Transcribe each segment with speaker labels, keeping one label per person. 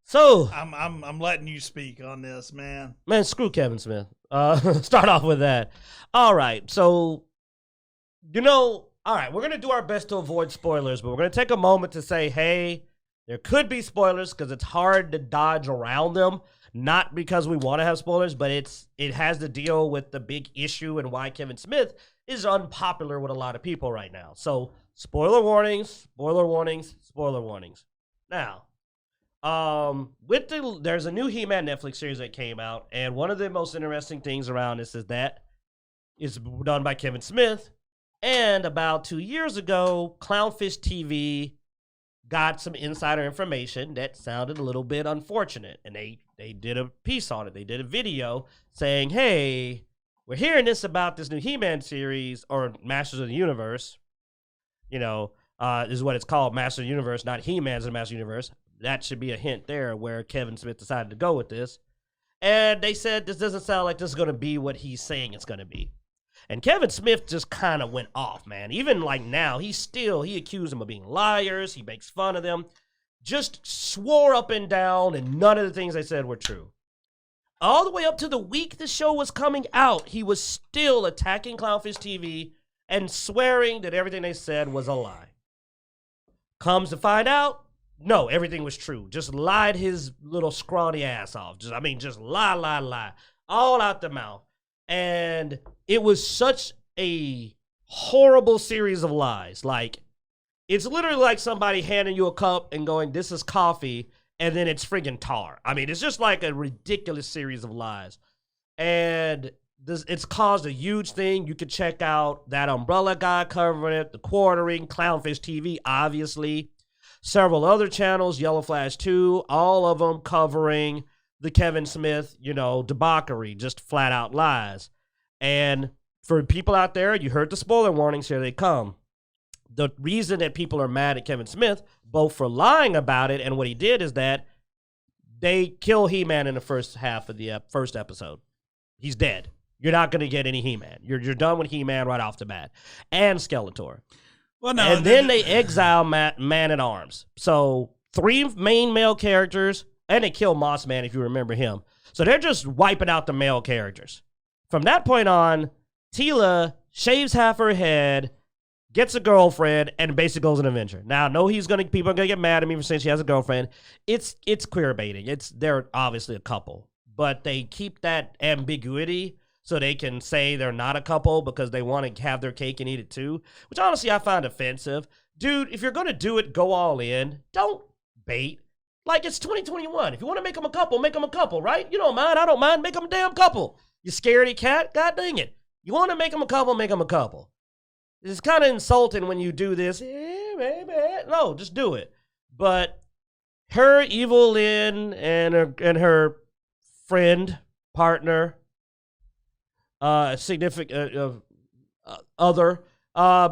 Speaker 1: So
Speaker 2: I'm letting you speak on this, man.
Speaker 1: Man, screw Kevin Smith. Start off with that. All right, so all right, we're gonna do our best to avoid spoilers, but we're gonna take a moment to say, hey, there could be spoilers because it's hard to dodge around them. Not because we want to have spoilers, but it has to deal with the big issue and why Kevin Smith is unpopular with a lot of people right now. So spoiler warnings, spoiler warnings, spoiler warnings. Now, there's a new He-Man Netflix series that came out, and one of the most interesting things around this is that it's done by Kevin Smith, and about 2 years ago, Clownfish TV got some insider information that sounded a little bit unfortunate, and they did a piece on it. They did a video saying, hey, we're hearing this about this new He-Man series, or Masters of the Universe, is what it's called, Masters of the Universe, not He-Man's in the Masters of the Universe. That should be a hint there where Kevin Smith decided to go with this. And they said, this doesn't sound like this is going to be what he's saying it's going to be. And Kevin Smith just kind of went off, man. Even like now, he accused them of being liars. He makes fun of them. Just swore up and down, and none of the things they said were true. All the way up to the week the show was coming out, he was still attacking Clownfish TV and swearing that everything they said was a lie. Comes to find out, no, everything was true. Just lied his little scrawny ass off. Just lie. All out the mouth. And it was such a horrible series of lies. Like, it's literally like somebody handing you a cup and going, this is coffee, and then it's friggin' tar. I mean, it's just like a ridiculous series of lies. And it's caused a huge thing. You could check out that Umbrella guy covering it, The Quartering, Clownfish TV, obviously. Several other channels, Yellow Flash 2, all of them covering the Kevin Smith, debauchery, just flat out lies. And for people out there, you heard the spoiler warnings, here they come. The reason that people are mad at Kevin Smith, both for lying about it and what he did, is that they kill He-Man in the first half of the first episode. He's dead. You're not going to get any He-Man. You're done with He-Man right off the bat. And Skeletor. Well, no, and then they exile Man-at-Arms. So 3 main male characters, and they kill Moss Man, if you remember him. So they're just wiping out the male characters. From that point on, Teela shaves half her head, gets a girlfriend, and basically goes an adventure. Now, I know people are gonna get mad at me for saying she has a girlfriend. It's queer baiting. They're obviously a couple, but they keep that ambiguity so they can say they're not a couple because they want to have their cake and eat it too, which honestly I find offensive. Dude, if you're going to do it, go all in. Don't bait. Like, it's 2021. If you want to make them a couple, right? You don't mind. I don't mind. Make them a damn couple. You scaredy cat? God dang it. You want to make them a couple, make them a couple. It's kind of insulting when you do this. No, just do it. But her, Evil Lynn, and her friend, partner, significant other,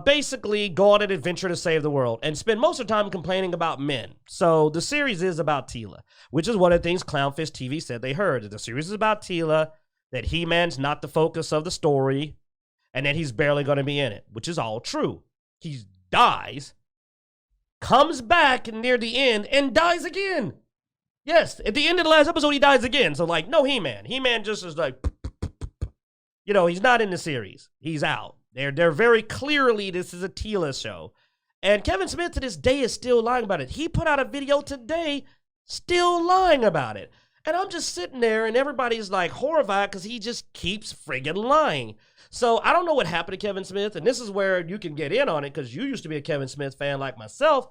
Speaker 1: basically go on an adventure to save the world and spend most of the time complaining about men. So the series is about Teela, which is one of the things Clownfish TV said they heard. The series is about Teela, that He-Man's not the focus of the story, and that he's barely going to be in it, which is all true. He dies, comes back near the end, and dies again. Yes, at the end of the last episode, he dies again. So, no He-Man. He-Man just is like, he's not in the series. He's out. They're very clearly, this is a Teela show. And Kevin Smith to this day is still lying about it. He put out a video today still lying about it. And I'm just sitting there and everybody's horrified because he just keeps friggin' lying. So I don't know what happened to Kevin Smith. And this is where you can get in on it because you used to be a Kevin Smith fan like myself.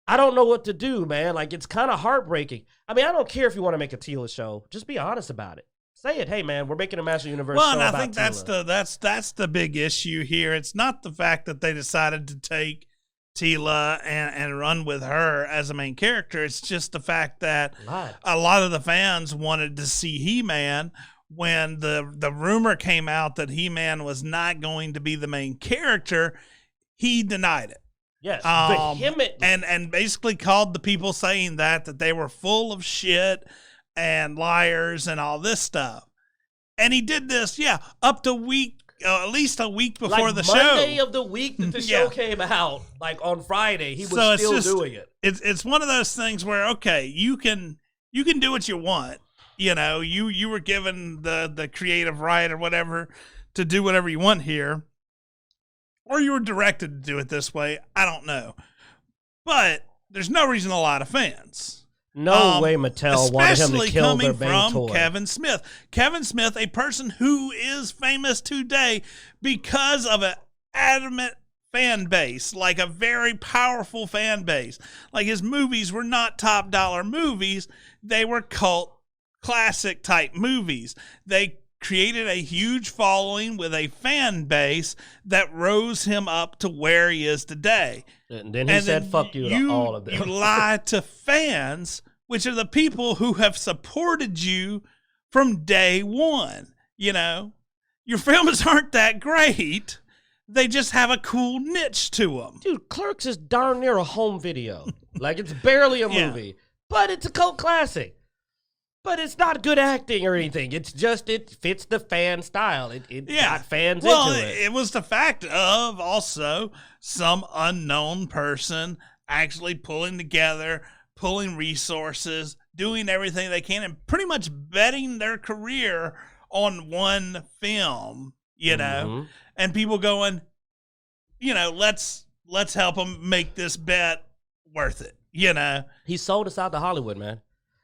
Speaker 1: I don't know what to do, man. It's kind of heartbreaking. I mean, I don't care if you want to make a Teela show. Just be honest about it. Say it, hey man, we're making a Master Universe show about Teela. Well, and I think
Speaker 2: that's the big issue here. It's not the fact that they decided to take Teela and run with her as a main character. It's just the fact that a lot of the fans wanted to see He-Man. When the rumor came out that He-Man was not going to be the main character, he denied it.
Speaker 1: Yes,
Speaker 2: and basically called the people saying that they were full of shit and liars and all this stuff. And he did this, up to at least a week before
Speaker 1: like
Speaker 2: the
Speaker 1: Monday
Speaker 2: show.
Speaker 1: of the week that the show came out, like on Friday, he was still doing it.
Speaker 2: It's one of those things where, okay, you can do what you want. You know, you were given the creative right or whatever to do whatever you want here. Or you were directed to do it this way. I don't know. But there's no reason to lie to fans.
Speaker 1: No way Mattel wanted him to kill their main toy.
Speaker 2: Especially coming from Kevin Smith. Kevin Smith, a person who is famous today because of an adamant fan base, like a very powerful fan base. Like his movies were not top dollar movies. They were cult classic type movies. They created a huge following with a fan base that rose him up to where he is today.
Speaker 1: And then he said, fuck you to all of them.
Speaker 2: You lie to fans, which are the people who have supported you from day one. You know, your films aren't that great. They just have a cool niche to them.
Speaker 1: Dude, Clerks is darn near a home video. Like, it's barely a movie, but it's a cult classic. But it's not good acting or anything. It's just, it fits the fan style. It got fans into it.
Speaker 2: It was the fact of also some unknown person actually pulling together, pulling resources, doing everything they can, and pretty much betting their career on one film, you know, and people going, you know, let's help them make this bet worth it, you know.
Speaker 1: He sold us out to Hollywood, man.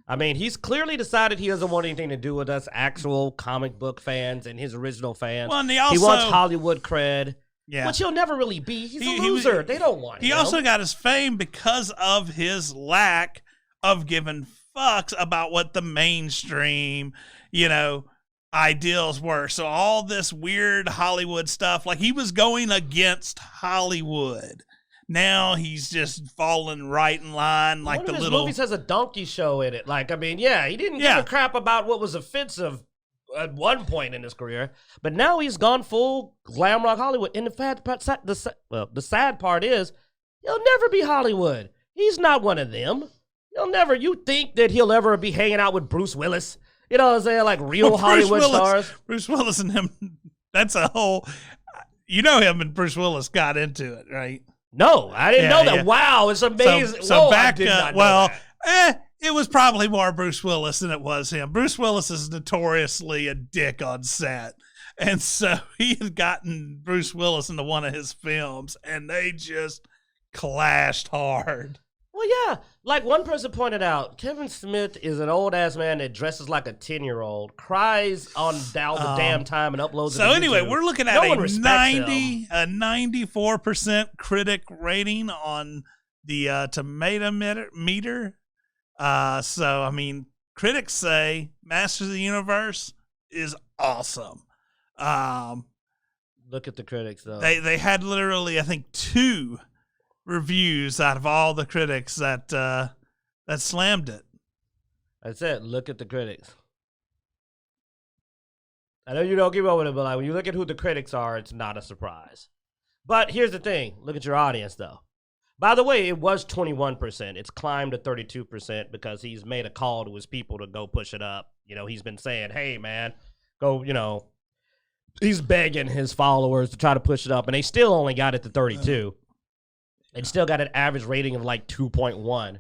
Speaker 1: I mean, he's clearly decided he doesn't want anything to do with us actual comic book fans and his original fans.
Speaker 2: Well, and
Speaker 1: he wants Hollywood cred, which he'll never really be. He's a loser. They don't want him.
Speaker 2: He also got his fame because of his lack of giving fucks about what the mainstream, you know, ideals were. So all this weird Hollywood stuff, like he was going against Hollywood. Now he's just falling right in line, like the little. One of his
Speaker 1: movies has a donkey show in it. Like, I mean, he didn't give a crap about what was offensive at one point in his career, but now he's gone full glam rock Hollywood. And the sad part is, he'll never be Hollywood. He's not one of them. He'll never. You think that he'll ever be hanging out with Bruce Willis? You know what I'm saying? Like real Hollywood stars.
Speaker 2: Bruce Willis and him. That's a whole. You know, him and Bruce Willis got into it, right?
Speaker 1: No, I didn't know that. Yeah. Wow, it's amazing.
Speaker 2: So back up. It was probably more Bruce Willis than it was him. Bruce Willis is notoriously a dick on set. And so he had gotten Bruce Willis into one of his films, and they just clashed hard.
Speaker 1: Well, yeah. Like one person pointed out, Kevin Smith is an old-ass man that dresses like a 10-year-old, cries on all the damn time and uploads
Speaker 2: So anyway, we're looking at a 94% critic rating on the tomato meter. So, I mean, critics say Masters of the Universe is awesome.
Speaker 1: Look at the critics, though.
Speaker 2: They had literally, I think, 2 reviews out of all the critics that slammed it.
Speaker 1: That's it. Look at the critics. I know you don't keep up with it, but like when you look at who the critics are, it's not a surprise. But here's the thing. Look at your audience, though. By the way, it was 21%. It's climbed to 32% because he's made a call to his people to go push it up. You know, he's been saying, hey, man, go, you know. He's begging his followers to try to push it up, and they still only got it to 32. It still got an average rating of like 2.1.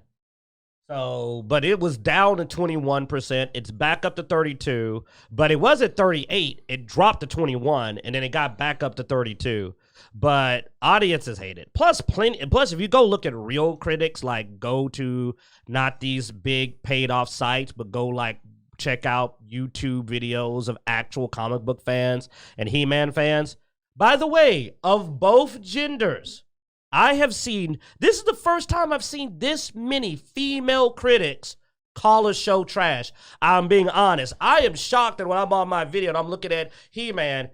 Speaker 1: So, but it was down to 21%. It's back up to 32, but it was at 38. It dropped to 21, and then it got back up to 32. But audiences hate it. Plus, if you go look at real critics, like go to not these big paid off sites, but go like check out YouTube videos of actual comic book fans and He-Man fans. By the way, of both genders, I have seen, this is the first time I've seen this many female critics call a show trash. I'm being honest. I am shocked that when I'm on my video and I'm looking at He-Man,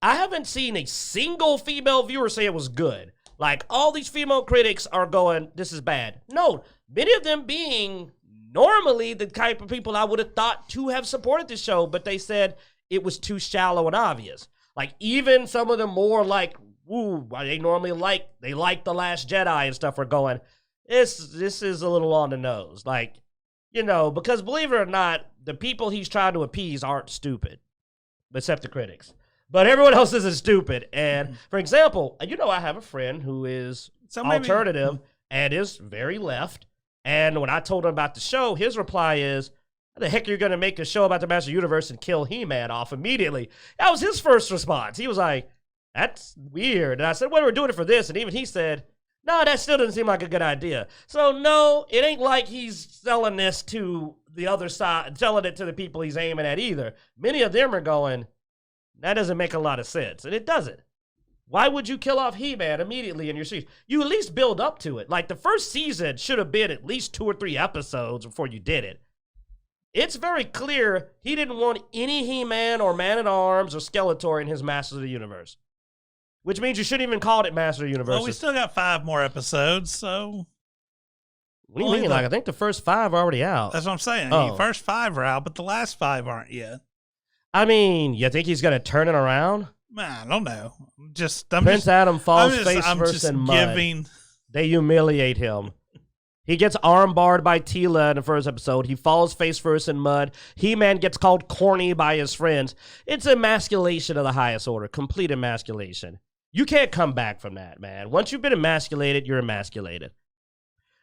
Speaker 1: I haven't seen a single female viewer say it was good. Like, all these female critics are going, this is bad. No, many of them being normally the type of people I would have thought to have supported the show, but they said it was too shallow and obvious. Like, even some of the more like, ooh, they normally like The Last Jedi and stuff are going, this is a little on the nose. Like, you know, because believe it or not, the people he's trying to appease aren't stupid. except the critics. But everyone else is stupid. And for example, I have a friend who is alternative and is very left. And when I told him about the show, his reply is, how the heck are you going to make a show about the Master Universe and kill He-Man off immediately? That was his first response. He was like, that's weird. And I said, well, we're doing it for this. And even he said, no, that still doesn't seem like a good idea. So no, it ain't like he's selling this to the other side, selling it to the people he's aiming at either. Many of them are going, that doesn't make a lot of sense. And it doesn't. Why would you kill off He-Man immediately in your series? You at least build up to it. Like the first season should have been at least 2 or 3 episodes before you did it. It's very clear he didn't want any He-Man or Man-at-Arms or Skeletor in his Masters of the Universe. Which means you shouldn't even call it Master of the Universe.
Speaker 2: Well, we still got 5 more episodes, so...
Speaker 1: What do you mean? Like, I think the first 5 are already out.
Speaker 2: That's what I'm saying.
Speaker 1: Oh.
Speaker 2: The first 5 are out, but the last 5 aren't yet.
Speaker 1: I mean, you think he's going to turn it around?
Speaker 2: I don't know.
Speaker 1: Prince Adam falls face first in mud. They humiliate him. He gets armbarred by Teela in the first episode. He falls face first in mud. He-Man gets called corny by his friends. It's emasculation of the highest order. Complete emasculation. You can't come back from that, man. Once you've been emasculated, you're emasculated.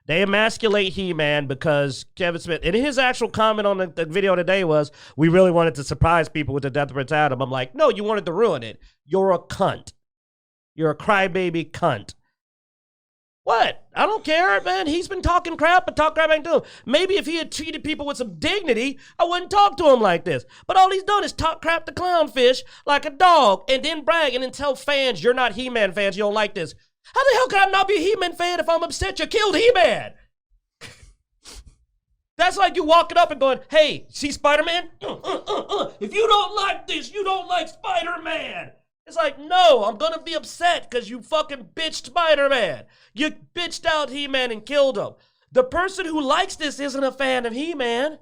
Speaker 1: They emasculate He-Man because Kevin Smith, and his actual comment on the video today was, we really wanted to surprise people with the death of Prince Adam. I'm like, no, you wanted to ruin it. You're a cunt. You're a crybaby cunt. What? I don't care, man. He's been talking crap, but talk crap ain't to him. Maybe if he had treated people with some dignity, I wouldn't talk to him like this. But all he's done is talk crap to Clownfish like a dog and then brag and then tell fans you're not He-Man fans, you don't like this. How the hell can I not be a He-Man fan if I'm upset you killed He-Man? That's like you walking up and going, hey, see Spider-Man? If you don't like this, you don't like Spider-Man. It's like, no, I'm going to be upset because you fucking bitched Spider-Man. You bitched out He-Man and killed him. The person who likes this isn't a fan of He-Man.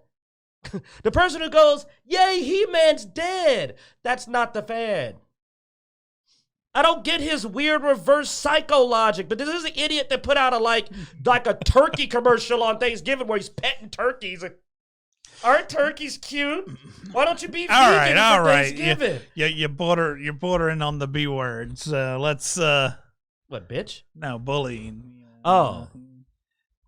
Speaker 1: The person who goes, yay, He-Man's dead. That's not the fan. I don't get his weird reverse psycho logic, but this is an idiot that put out like a turkey commercial on Thanksgiving where he's petting turkeys. Aren't turkeys cute? Why don't you be vegan for Thanksgiving?
Speaker 2: You're bordering on the B words. Let's
Speaker 1: what, bitch?
Speaker 2: No, bullying.
Speaker 1: Oh.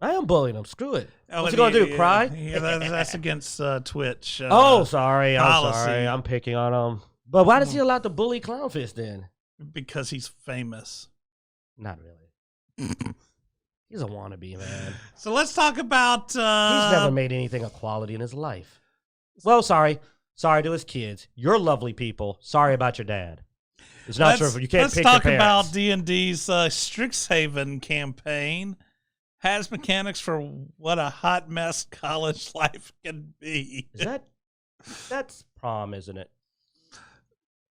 Speaker 1: I am bullying him. Screw it. What's he gonna do? Cry?
Speaker 2: Yeah, that's against Twitch.
Speaker 1: Sorry.
Speaker 2: Policy.
Speaker 1: I'm sorry. I'm picking on him. But why does he allow to bully Clownfish then?
Speaker 2: Because he's famous.
Speaker 1: Not really. He's a wannabe, man.
Speaker 2: So let's talk about...
Speaker 1: He's never made anything a quality in his life. Well, sorry. Sorry to his kids. You're lovely people. Sorry about your dad. It's not true. You can't pick your parents.
Speaker 2: Let's talk about D&D's Strixhaven campaign. Has mechanics for what a hot mess college life can be.
Speaker 1: That's prom, isn't it?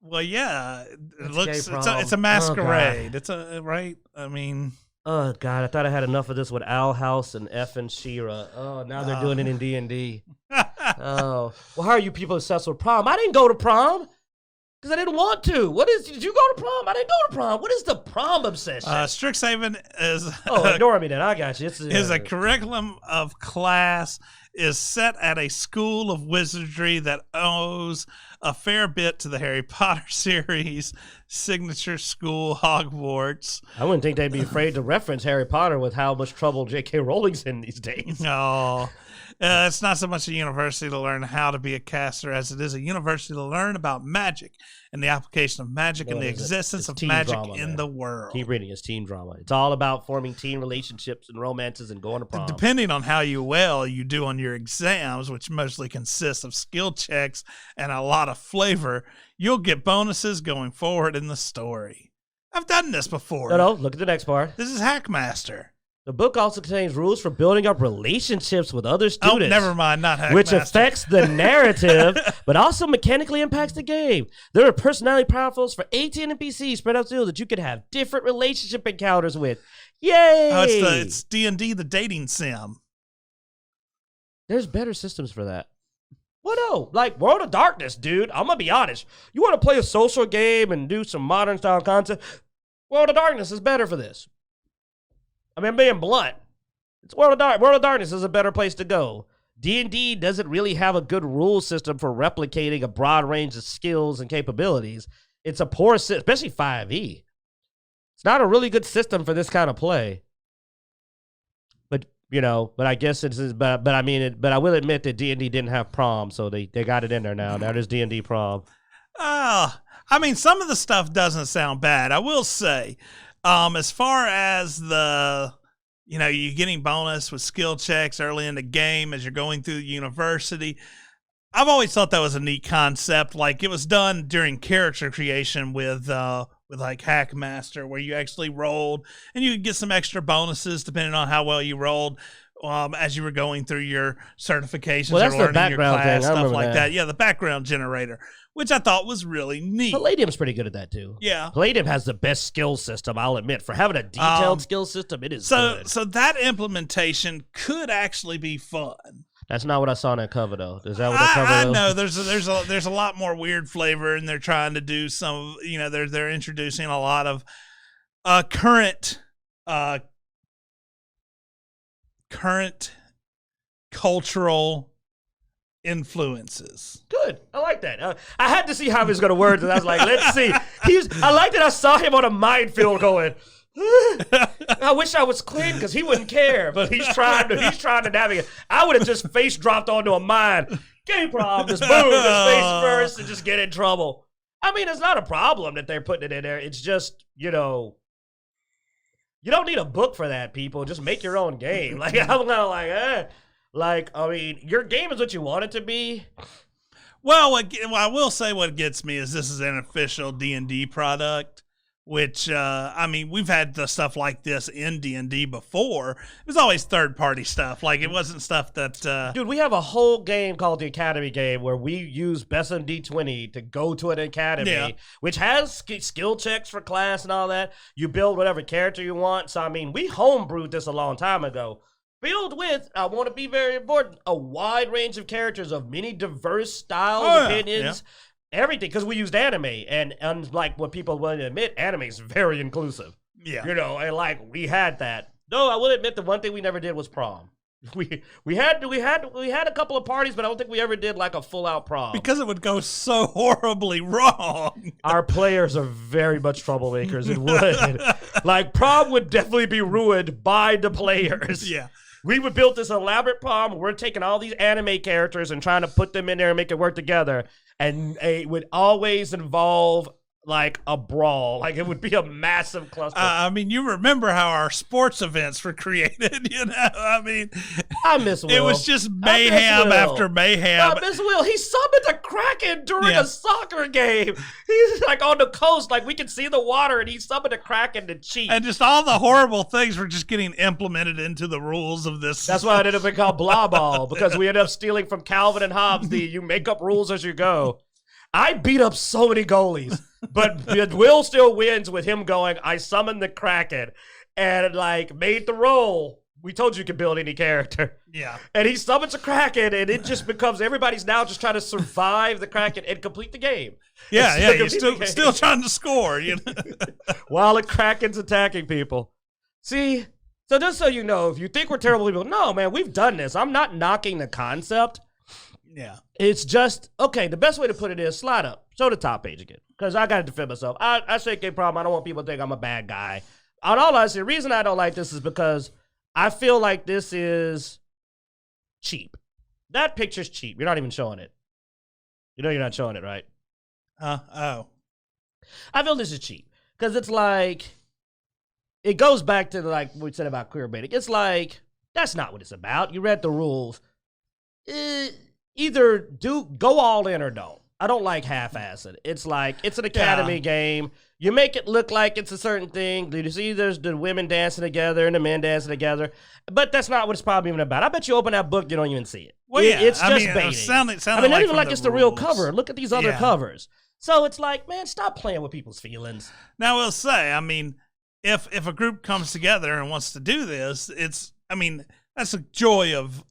Speaker 2: Well, yeah, it's a masquerade. It's a right. I mean,
Speaker 1: oh God, I thought I had enough of this with Owl House and F and She-Ra. Oh, now they're doing it in D&D. Oh, well, how are you people obsessed with prom? I didn't go to prom because I didn't want to. Did you go to prom? I didn't go to prom. What is the prom obsession?
Speaker 2: Strixhaven is
Speaker 1: ignore me then. I got you.
Speaker 2: Is a curriculum of class is set at a school of wizardry that owes a fair bit to the Harry Potter series signature school, Hogwarts.
Speaker 1: I wouldn't think they'd be afraid to reference Harry Potter with how much trouble J.K. Rowling's in these days.
Speaker 2: No. It's not so much a university to learn how to be a caster as it is a university to learn about magic and the application of magic and the existence of magic in the world.
Speaker 1: Keep reading. It's teen drama. It's all about forming teen relationships and romances and going to prom.
Speaker 2: Depending on how you do on your exams, which mostly consist of skill checks and a lot of flavor, you'll get bonuses going forward in the story. I've done this before.
Speaker 1: No, look at the next part.
Speaker 2: This is Hackmaster.
Speaker 1: The book also contains rules for building up relationships with other students.
Speaker 2: Oh, never mind, not Hackmaster.
Speaker 1: Which affects the narrative, but also mechanically impacts the game. There are personality profiles for 18 NPCs spread out so that you can have different relationship encounters with. Yay!
Speaker 2: Oh, it's D&D, the dating sim.
Speaker 1: There's better systems for that. Well, no, like World of Darkness, dude. I'm going to be honest. You want to play a social game and do some modern style content? World of Darkness is better for this. I mean, I'm being blunt. It's World of Darkness is a better place to go. D&D doesn't really have a good rule system for replicating a broad range of skills and capabilities. It's a poor system, especially 5e. It's not a really good system for this kind of play. But, but I guess it's, but I mean, but I will admit that D&D didn't have prom, so they got it in there now. Now there's D&D prom.
Speaker 2: I mean, some of the stuff doesn't sound bad, I will say. As far as the... you're getting bonus with skill checks early in the game as you're going through the university. I've always thought that was a neat concept. Like, it was done during character creation with like Hackmaster, where you actually rolled and you could get some extra bonuses depending on how well you rolled as you were going through your certifications or learning your class, stuff like that. Yeah, the background generator, which I thought was really neat.
Speaker 1: Palladium's pretty good at that too.
Speaker 2: Yeah.
Speaker 1: Palladium has the best skill system, I'll admit. For having a detailed skill system, it is good.
Speaker 2: So that implementation could actually be fun.
Speaker 1: That's not what I saw in that cover, though. Is that what that cover
Speaker 2: I know there's a lot more weird flavor, and they're trying to do some, they're introducing a lot of current cultural influences.
Speaker 1: Good. I like that. I had to see how he was going to word it. I was like, let's see. I like that I saw him on a minefield going, I wish I was Clint because he wouldn't care, but he's trying to navigate. I would have just face dropped onto a mine. Game problem. Just boom, just face first and just get in trouble. I mean, it's not a problem that they're putting it in there. It's just, you don't need a book for that, people. Just make your own game. Like, I'm kind of like, I mean, your game is what you want it to be.
Speaker 2: Well, I will say what gets me is this is an official D&D product, which, I mean, we've had the stuff like this in D&D before. It was always third-party stuff. Like, it wasn't stuff that...
Speaker 1: Dude, we have a whole game called the Academy game where we use Best of D20 to go to an academy, which has skill checks for class and all that. You build whatever character you want. So, I mean, we homebrewed this a long time ago. Build with, I want to be very important, a wide range of characters of many diverse styles, opinions, everything, because we used anime, and unlike what people will admit, anime is very inclusive.
Speaker 2: Yeah.
Speaker 1: And like, we had that. No, I will admit the one thing we never did was prom. We had a couple of parties, but I don't think we ever did like a full-out prom.
Speaker 2: Because it would go so horribly wrong.
Speaker 1: Our players are very much troublemakers. It would. Like, prom would definitely be ruined by the players.
Speaker 2: Yeah.
Speaker 1: We would build this elaborate prom. We're taking all these anime characters and trying to put them in there and make it work together. And it would always involve like a brawl. Like, it would be a massive cluster.
Speaker 2: I mean, you remember how our sports events were created, I mean,
Speaker 1: I miss Will.
Speaker 2: It was just mayhem after mayhem.
Speaker 1: I miss Will. He summoned a Kraken during a soccer game. He's like on the coast, like we can see the water, and he summoned a Kraken to cheat.
Speaker 2: And just all the horrible things were just getting implemented into the rules of this.
Speaker 1: That's why it ended up being called Blah Ball, because we ended up stealing from Calvin and Hobbes you make up rules as you go. I beat up so many goalies, but Will still wins with him going, I summoned the Kraken, and like made the roll. We told you could build any character.
Speaker 2: Yeah.
Speaker 1: And he summons a Kraken, and it just becomes, everybody's now just trying to survive the Kraken and complete the game.
Speaker 2: Yeah, you're still trying to score,
Speaker 1: While the Kraken's attacking people. See, so just so you know, if you think we're terrible people, no, man, we've done this. I'm not knocking the concept.
Speaker 2: Yeah.
Speaker 1: It's just, okay, the best way to put it is slide up. Show the top page again. Because I got to defend myself. I say gay problem. I don't want people to think I'm a bad guy. On all honesty, the reason I don't like this is because I feel like this is cheap. That picture's cheap. You're not even showing it. You know you're not showing it, right?
Speaker 2: Oh.
Speaker 1: I feel this is cheap. Because it's like, it goes back to like what we said about queerbaiting. It's like, that's not what it's about. You read the rules. Either go all in or don't. I don't like half-assed. It's like, it's an academy game. You make it look like it's a certain thing. Do you see there's the women dancing together and the men dancing together? But that's not what it's probably even about. I bet you open that book, you don't even see it.
Speaker 2: Well,
Speaker 1: it's just baiting. Not even like it's the real cover. Look at these other covers. So it's like, man, stop playing with people's feelings.
Speaker 2: Now, I will say, I mean, if a group comes together and wants to do this, that's the joy of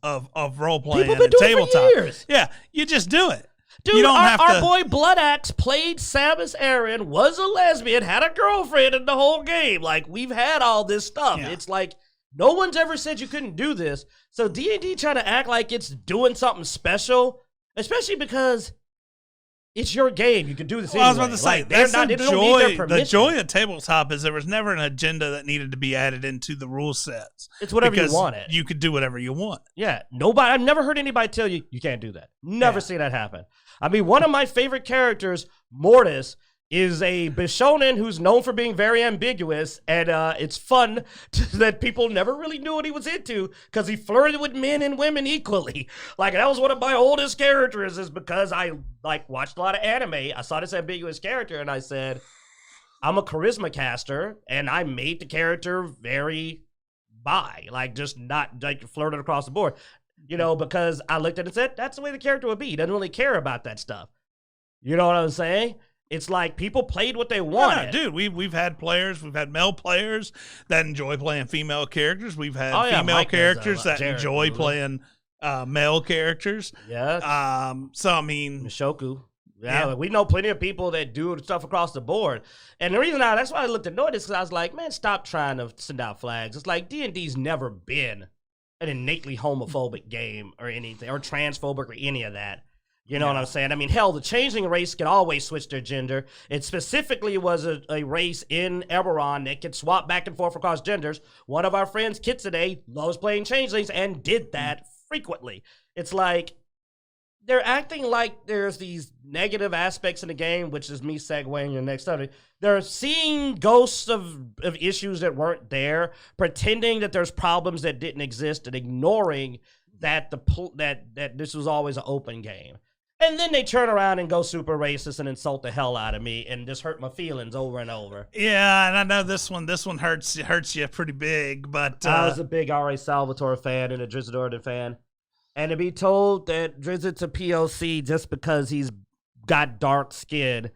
Speaker 2: role playing and tabletop.
Speaker 1: For years.
Speaker 2: Yeah, you just do it.
Speaker 1: Dude,
Speaker 2: you don't
Speaker 1: our boy Bloodaxe played Samus Aran, was a lesbian, had a girlfriend in the whole game. Like, we've had all this stuff. Yeah. It's like, No one's ever said you couldn't do this. So D&D trying to act like it's doing something special, especially because it's your game. You can do this anyway.
Speaker 2: I was about to say, that's
Speaker 1: they don't need their permission.
Speaker 2: The joy of tabletop is there was never an agenda that needed to be added into the rule sets.
Speaker 1: It's whatever you want it.
Speaker 2: You could do whatever you want.
Speaker 1: Yeah. Nobody. I've never heard anybody tell you can't do that. Never seen that happen. I mean, one of my favorite characters, Mortis, is a Bishonen who's known for being very ambiguous, and it's fun that people never really knew what he was into because he flirted with men and women equally. Like, that was one of my oldest characters, is because I watched a lot of anime. I saw this ambiguous character, and I said, I'm a charisma caster, and I made the character very bi, just not flirted across the board, because I looked at it and said, that's the way the character would be. He doesn't really care about that stuff. You know what I'm saying? It's like people played what they wanted.
Speaker 2: No, dude, we've had male players that enjoy playing female characters. We've had female characters that enjoy playing male characters.
Speaker 1: Yeah.
Speaker 2: So, I mean...
Speaker 1: Mishoku. Yeah, we know plenty of people that do stuff across the board. And the reason that's why I looked at Noid is because I was like, man, stop trying to send out flags. It's like D&D's never been an innately homophobic game or anything, or transphobic or any of that. You know what I'm saying? I mean, hell, the changeling race can always switch their gender. It specifically was a race in Eberron that could swap back and forth across genders. One of our friends, Kitsune, loves playing changelings and did that frequently. It's like they're acting like there's these negative aspects in the game, which is me segueing your next subject. They're seeing ghosts of issues that weren't there, pretending that there's problems that didn't exist, and ignoring that that this was always an open game. And then they turn around and go super racist and insult the hell out of me and just hurt my feelings over and over.
Speaker 2: Yeah, and I know this one hurts you pretty big, but...
Speaker 1: I was a big R.A. Salvatore fan and a Drizzt fan. And to be told that Drizzt's a POC just because he's got dark skin...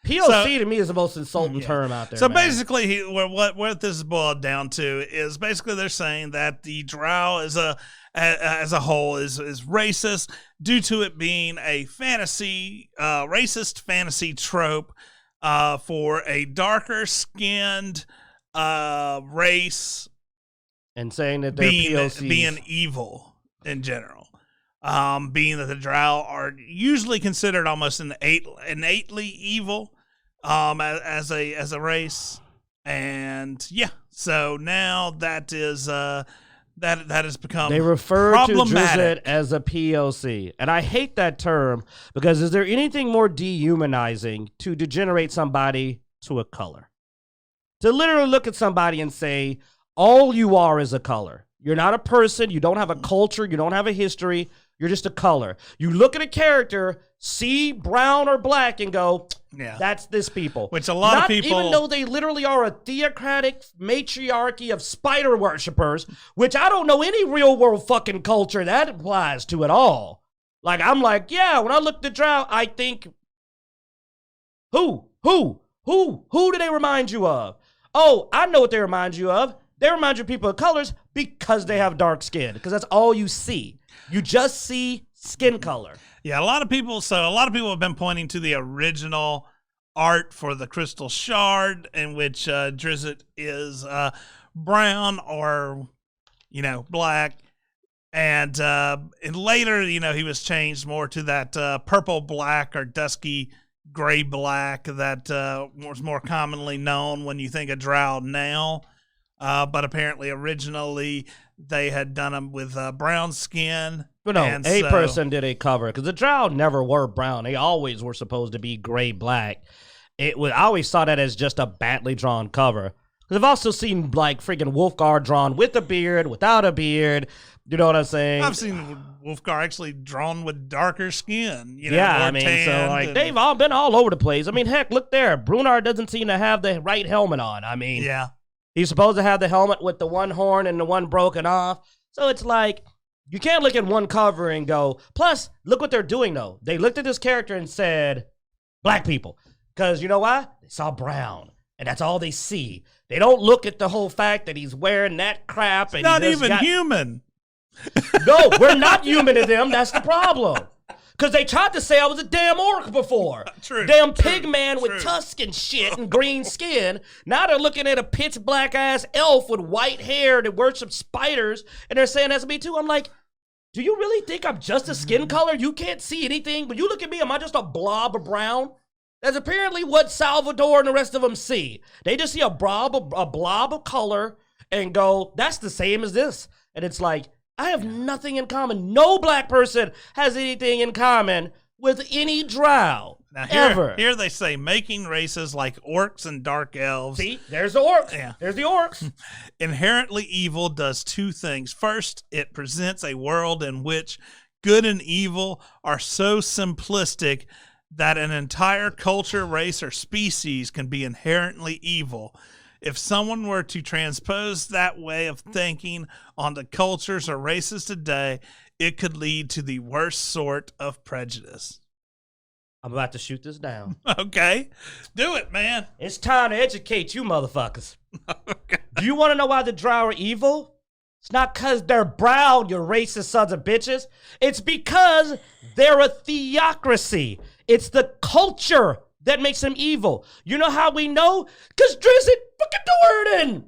Speaker 1: POC to me is the most insulting term out there.
Speaker 2: So basically, what this is boiled down to is basically they're saying that the Drow as a whole is racist due to it being a racist fantasy trope for a darker skinned race, and saying that they're being evil in general. Being that the Drow are usually considered almost innately evil as a race, and so now that is that has become
Speaker 1: they refer to Drizzt as a POC, and I hate that term because is there anything more dehumanizing to degenerate somebody to a color? To literally look at somebody and say all you are is a color. You're not a person. You don't have a culture. You don't have a history. You're just a color. You look at a character, see brown or black, and go, that's this people.
Speaker 2: Which a lot of people...
Speaker 1: Even though they literally are a theocratic matriarchy of spider worshippers, which I don't know any real-world fucking culture that applies to at all. I'm like, when I look at the Drow, I think, who do they remind you of? Oh, I know what they remind you of. They remind you of people of colors because they have dark skin, because that's all you see. You just see skin color.
Speaker 2: Yeah, a lot of people have been pointing to the original art for the Crystal Shard, in which Drizzt is brown or, black. And later, he was changed more to that purple black or dusky gray black that was more commonly known when you think of Drow now. But apparently originally they had done them with brown skin.
Speaker 1: But no, person did a cover because the Drow never were brown. They always were supposed to be gray-black. I always saw that as just a badly drawn cover. Because I've also seen freaking Wolfgar drawn with a beard, without a beard. You know what I'm saying?
Speaker 2: I've seen Wolfgar actually drawn with darker skin.
Speaker 1: They've all been all over the place. I mean, heck, look there. Brunar doesn't seem to have the right helmet on. I mean, he's supposed to have the helmet with the one horn and the one broken off. So it's like, you can't look at one cover and go, plus, look what they're doing, though. They looked at this character and said, black people. Because you know why? They saw brown. And that's all they see. They don't look at the whole fact that he's wearing that crap. And
Speaker 2: not even human.
Speaker 1: No, we're not human to them. That's the problem. Because they tried to say I was a damn orc before. Damn pig man with tusks and shit and green skin. Now they're looking at a pitch black ass elf with white hair that worships spiders, and they're saying that's me too. I'm like, do you really think I'm just a skin color? You can't see anything. When you look at me, am I just a blob of brown? That's apparently what Salvador and the rest of them see. They just see a blob of color and go, that's the same as this. And it's like, I have nothing in common. No black person has anything in common with any drow.
Speaker 2: Now
Speaker 1: ever.
Speaker 2: Here they say making races like orcs and dark elves.
Speaker 1: See, there's the orcs.
Speaker 2: Yeah.
Speaker 1: There's the orcs.
Speaker 2: Inherently evil does two things. First, it presents a world in which good and evil are so simplistic that an entire culture, race, or species can be inherently evil. If someone were to transpose that way of thinking onto cultures or races today, it could lead to the worst sort of prejudice.
Speaker 1: I'm about to shoot this down.
Speaker 2: Okay. Do it, man.
Speaker 1: It's time to educate you motherfuckers.
Speaker 2: Okay.
Speaker 1: Do you want to know why the drow are evil? It's not because they're brown, you racist sons of bitches. It's because they're a theocracy. It's the culture that makes them evil. You know how we know? Because Drizzt fucking Doerden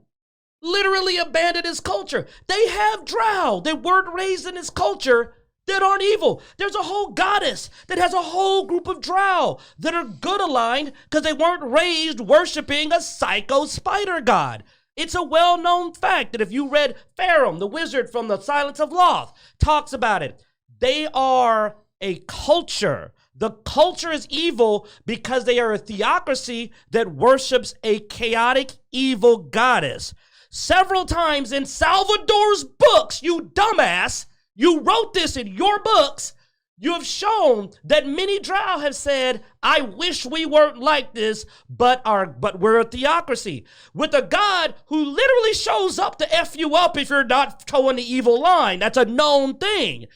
Speaker 1: literally abandoned his culture. They have drow that weren't raised in his culture that aren't evil. There's a whole goddess that has a whole group of drow that are good aligned because they weren't raised worshiping a psycho spider god. It's a well-known fact that if you read Farum, the wizard from the Silence of Loth, talks about it. They are a culture. The culture is evil because they are a theocracy that worships a chaotic, evil goddess. Several times in Salvador's books, you dumbass, you wrote this in your books, you have shown that many drow have said, I wish we weren't like this, but we're a theocracy. With a god who literally shows up to F you up if you're not towing the evil line. That's a known thing.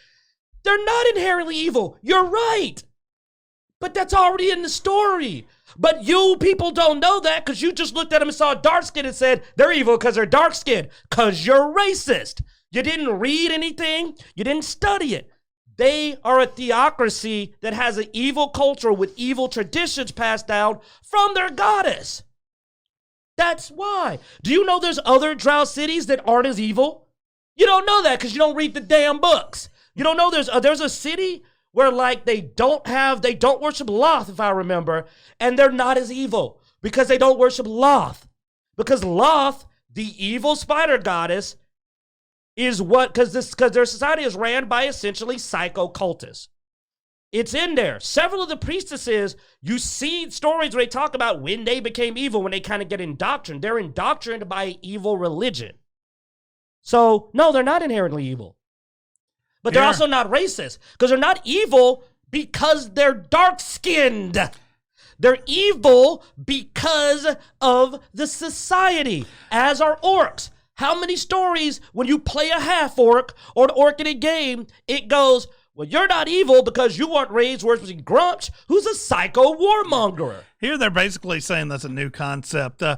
Speaker 1: They're not inherently evil. You're right. But that's already in the story. But you people don't know that because you just looked at them and saw dark skin and said, they're evil because they're dark skinned. Because you're racist. You didn't read anything. You didn't study it. They are a theocracy that has an evil culture with evil traditions passed down from their goddess. That's why. Do you know there's other drow cities that aren't as evil? You don't know that because you don't read the damn books. You don't know there's a city where like they don't worship Loth, if I remember, and they're not as evil because they don't worship Loth. Because Loth, the evil spider goddess, is what, because their society is ran by essentially psycho cultists. It's in there. Several of the priestesses, you see stories where they talk about when they became evil, when they kind of get indoctrinated. They're indoctrinated by an evil religion. So, no, they're not inherently evil. But they're also not racist, because they're not evil because they're dark-skinned. They're evil because of the society, as are orcs. How many stories when you play a half-orc or an orc in a game, it goes, well, you're not evil because you weren't raised worshiping Grumsh, who's a psycho warmonger.
Speaker 2: Here they're basically saying that's a new concept. The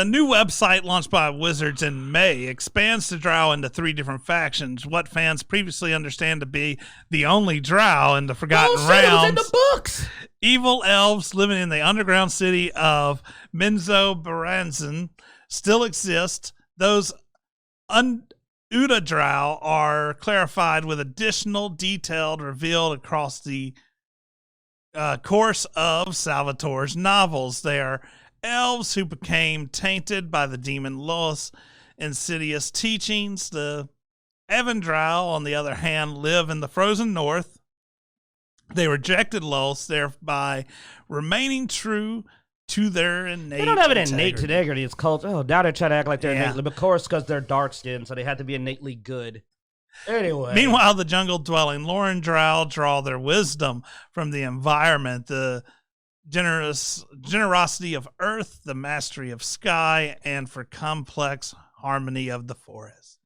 Speaker 2: new website launched by Wizards in May expands the drow into 3 different factions. What fans previously understand to be the only drow in the Forgotten Realms. It was
Speaker 1: in the books.
Speaker 2: Evil elves living in the underground city of Menzoberranzan still exist. Those Uda drow are clarified with additional detail revealed across the course of Salvatore's novels. They are elves who became tainted by the demon Lilith's insidious teachings. The Evan drow, on the other hand, live in the frozen north. They rejected Lilith, thereby remaining true to their innate
Speaker 1: They don't have an innate integrity. It's called, now they're trying to act like they're innately, of course, because they're dark-skinned, so they have to be innately good. Anyway.
Speaker 2: Meanwhile, the jungle-dwelling Lauren drow draw their wisdom from the environment, the generosity of earth, the mastery of sky, and for complex harmony of the forest.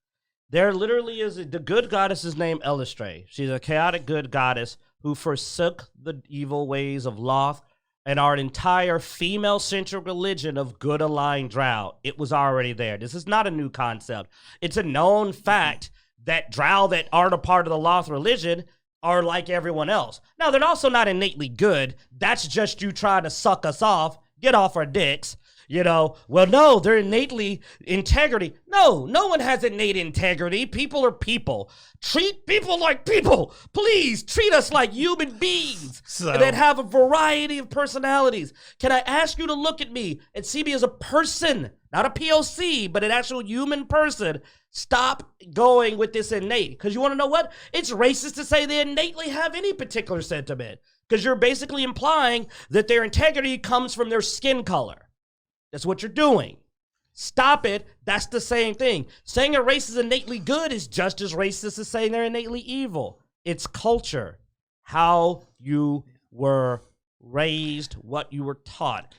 Speaker 1: There literally is, the good goddess is named Elistre. She's a chaotic good goddess who forsook the evil ways of Loth and our entire female-centric religion of good aligned drow. It was already there. This is not a new concept. It's a known fact that drow that aren't a part of the Loth religion are like everyone else. Now, they're also not innately good. That's just you trying to suck us off, get off our dicks. Well, no, they're innately integrity. No one has innate integrity. People are people. Treat people like people. Please treat us like human beings that have a variety of personalities. Can I ask you to look at me and see me as a person, not a POC, but an actual human person? Stop going with this innate. Because you want to know what? It's racist to say they innately have any particular sentiment. Because you're basically implying that their integrity comes from their skin color. That's what you're doing. Stop it. That's the same thing. Saying a race is innately good is just as racist as saying they're innately evil. It's culture, how you were raised, what you were taught,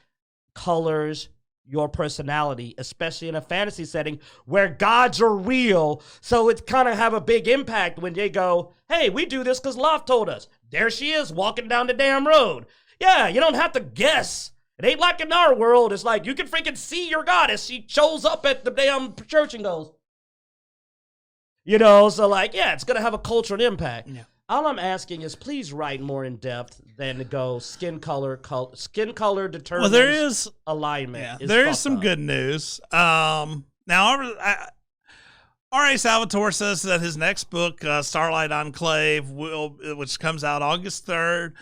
Speaker 1: colors your personality, especially in a fantasy setting where gods are real. So it kind of have a big impact when they go, hey, we do this because love told us. There she is walking down the damn road. Yeah, you don't have to guess. It ain't like in our world. It's like you can freaking see your goddess. She shows up at the damn church and goes. So like, yeah, it's going to have a cultural impact. Yeah. All I'm asking is please write more in depth than to go skin color determines
Speaker 2: there is
Speaker 1: alignment.
Speaker 2: Yeah, there is some good news. Now, R.A. Salvatore says that his next book, Starlight Enclave, which comes out August 3rd,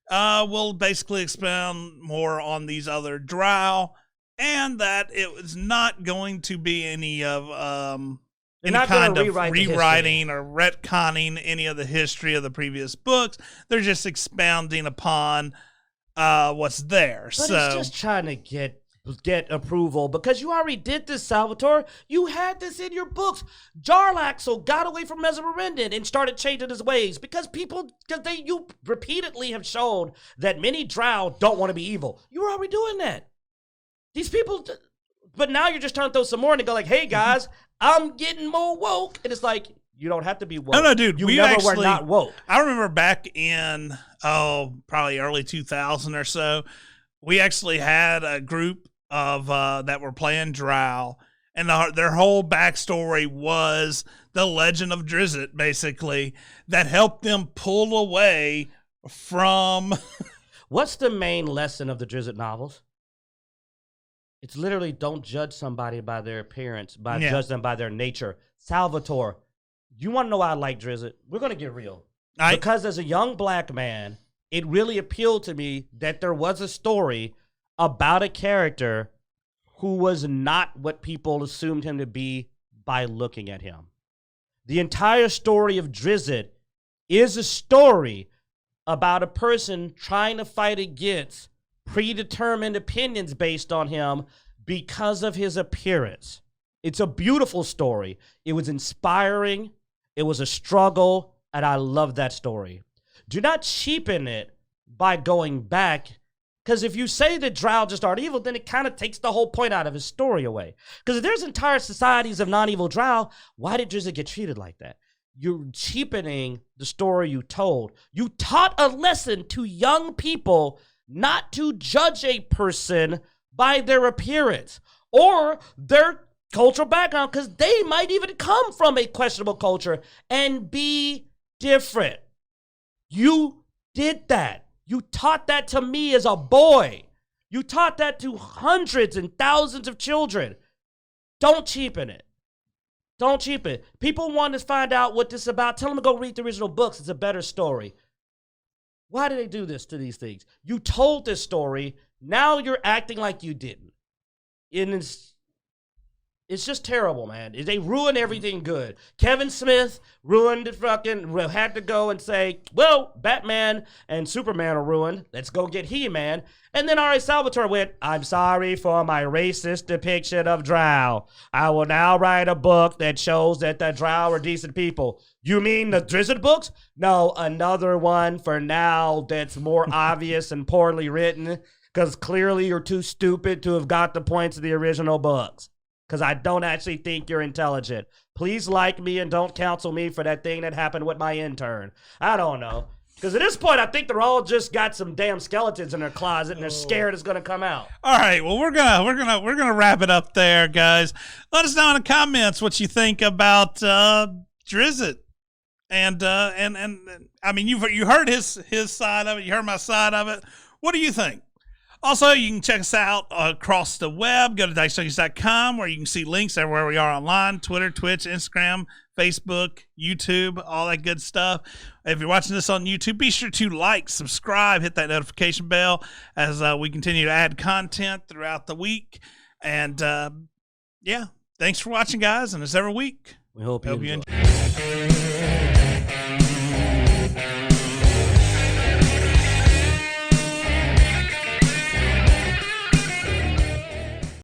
Speaker 2: will basically expound more on these other drow, and that it was not going to be any of any kind of rewriting or retconning any of the history of the previous books. They're just expounding upon what's there.
Speaker 1: But it's just trying to get approval, because you already did this, Salvatore. You had this in your books. Jarlaxle got away from Mesmerendon and started changing his ways because you repeatedly have shown that many drow don't want to be evil. You were already doing that. These people, but now you're just trying to throw some more and go like, hey guys, I'm getting more woke. And it's like, you don't have to be woke.
Speaker 2: No, dude.
Speaker 1: You never were not woke.
Speaker 2: I remember back in, probably early 2000 or so, we actually had a group of that were playing drow, and their whole backstory was the legend of Drizzt, basically, that helped them pull away from...
Speaker 1: What's the main lesson of the Drizzt novels? It's literally don't judge somebody by their appearance, judge them by their nature. Salvatore, you want to know why I like Drizzt? We're going to get real. Because as a young black man, it really appealed to me that there was a story about a character who was not what people assumed him to be by looking at him. The entire story of Drizzt is a story about a person trying to fight against predetermined opinions based on him because of his appearance. It's a beautiful story. It was inspiring. It was a struggle, and I love that story. Do not cheapen it by going back, because if you say that drow just aren't evil, then it kind of takes the whole point out of his story away. Because if there's entire societies of non-evil drow, why did Drizzt get treated like that? You're cheapening the story you told. You taught a lesson to young people not to judge a person by their appearance or their cultural background, because they might even come from a questionable culture and be different. You did that. You taught that to me as a boy. You taught that to hundreds and thousands of children. Don't cheapen it. Don't cheapen it. People want to find out what this is about. Tell them to go read the original books. It's a better story. Why do they do this to these things? You told this story. Now you're acting like you didn't. And it's just terrible, man. They ruin everything good. Kevin Smith ruined it, had to go and say, well, Batman and Superman are ruined. Let's go get He-Man. And then R.A. Salvatore went, I'm sorry for my racist depiction of drow. I will now write a book that shows that the drow are decent people. You mean the Drizzt books? No, another one for now that's more obvious and poorly written, because clearly you're too stupid to have got the points of the original books. Because I don't actually think you're intelligent. Please like me and don't counsel me for that thing that happened with my intern. I don't know. Because at this point, I think they're all just got some damn skeletons in their closet and they're scared it's gonna come out.
Speaker 2: All right, well we're gonna wrap it up there, guys. Let us know in the comments what you think about Drizzt. And I mean, you heard his side of it. You heard my side of it. What do you think? Also, you can check us out across the web. Go to Dicejunkies.com where you can see links everywhere we are online: Twitter, Twitch, Instagram, Facebook, YouTube, all that good stuff. If you're watching this on YouTube, be sure to like, subscribe, hit that notification bell as we continue to add content throughout the week. And yeah, thanks for watching, guys. And as every week,
Speaker 1: we hope you enjoy.